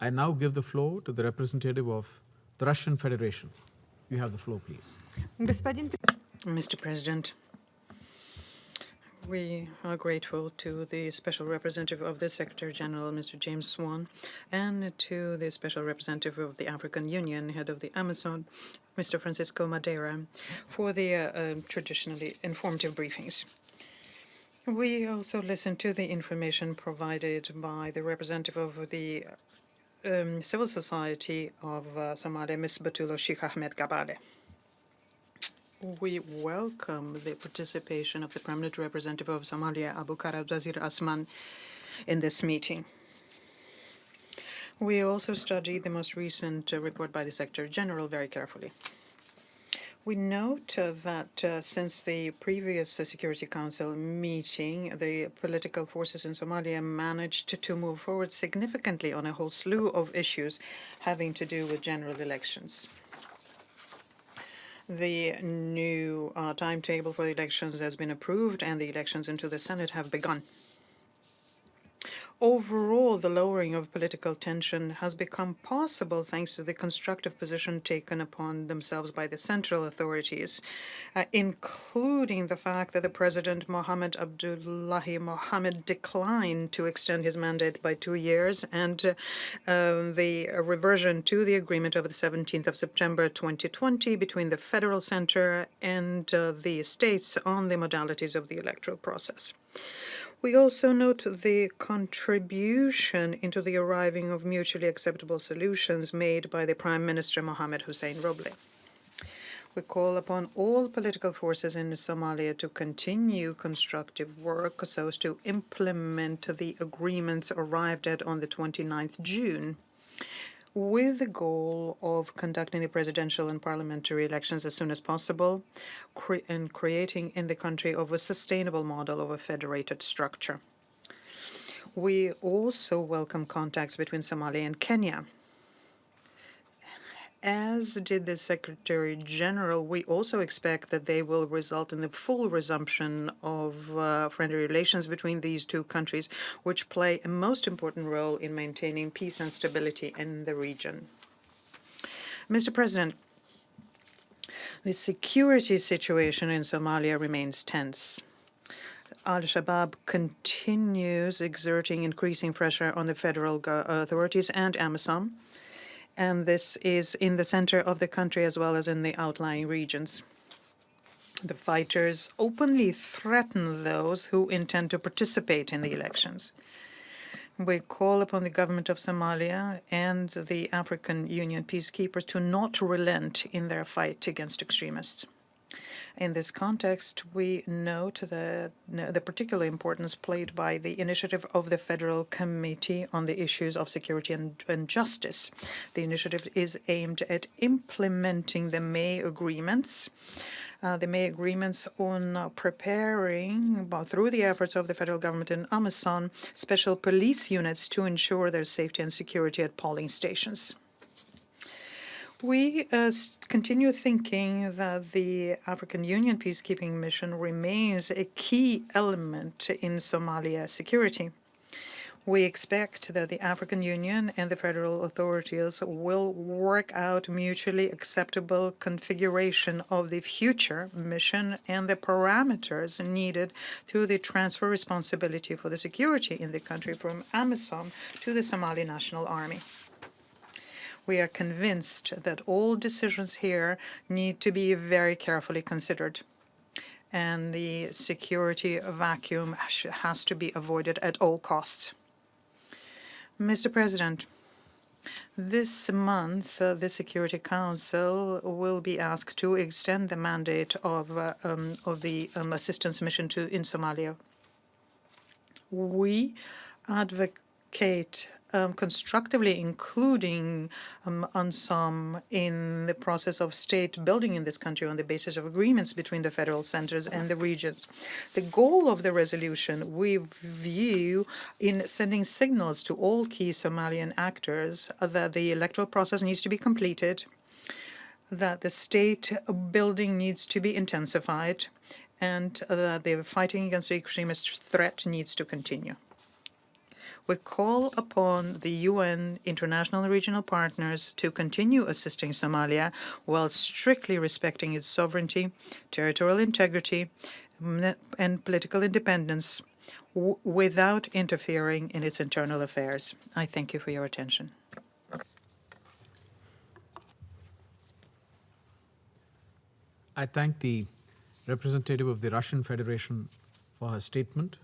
I now give the floor to the representative of the Russian Federation. You have the floor, please. Mr. President, we are grateful to the Special Representative of the Secretary General, Mr. James Swan, and to the Special Representative of the African Union, head of the Amazon, Mr. Francisco Madeira, for the traditionally informative briefings. We also listened to the information provided by the representative of the civil society of Somalia, Ms. Batulo Sheikh Ahmed Gabale. We welcome the participation of the permanent representative of Somalia, Abu Bakr Wazir Asman, in this meeting. We also studied the most recent report by the Secretary General very carefully. We note that since the previous Security Council meeting, the political forces in Somalia managed to move forward significantly on a whole slew of issues having to do with general elections. The new timetable for the elections has been approved, and the elections into the Senate have begun. Overall, the lowering of political tension has become possible thanks to the constructive position taken upon themselves by the central authorities, including the fact that the President Mohammed Abdullahi Mohammed declined to extend his mandate by 2 years, and the reversion to the agreement of the 17th of September 2020 between the federal center and the states on the modalities of the electoral process. We also note the contribution into the arriving of mutually acceptable solutions made by the Prime Minister Mohamed Hussein Roble. We call upon all political forces in Somalia to continue constructive work so as to implement the agreements arrived at on the 29th June, with the goal of conducting the presidential and parliamentary elections as soon as possible, and creating in the country of a sustainable model of a federated structure. We also welcome contacts between Somalia and Kenya. As did the Secretary General, we also expect that they will result in the full resumption of friendly relations between these two countries, which play a most important role in maintaining peace and stability in the region. Mr. President, the security situation in Somalia remains tense. Al-Shabaab continues exerting increasing pressure on the federal authorities and AMISOM, and this is in the center of the country as well as in the outlying regions. The fighters openly threaten those who intend to participate in the elections. We call upon the government of Somalia and the African Union peacekeepers to not relent in their fight against extremists. In this context, we note the particular importance played by the initiative of the Federal Committee on the Issues of Security and Justice. The initiative is aimed at implementing the May agreements. The May agreements on preparing, through the efforts of the federal government and AMISOM, special police units to ensure their safety and security at polling stations. We continue thinking that the African Union peacekeeping mission remains a key element in Somalia security. We expect that the African Union and the federal authorities will work out mutually acceptable configuration of the future mission and the parameters needed to the transfer responsibility for the security in the country from AMISOM to the Somali National Army. We are convinced that all decisions here need to be very carefully considered, and the security vacuum has to be avoided at all costs. Mr. President, this month, the Security Council will be asked to extend the mandate of the assistance mission in Somalia. We advocate constructively including AMISOM in the process of state building in this country on the basis of agreements between the federal centers and the regions. The goal of the resolution we view in sending signals to all key Somalian actors that the electoral process needs to be completed, that the state building needs to be intensified, and that the fighting against the extremist threat needs to continue. We call upon the UN, international and regional partners to continue assisting Somalia while strictly respecting its sovereignty, territorial integrity, and political independence without interfering in its internal affairs. I thank you for your attention. I thank the representative of the Russian Federation for her statement.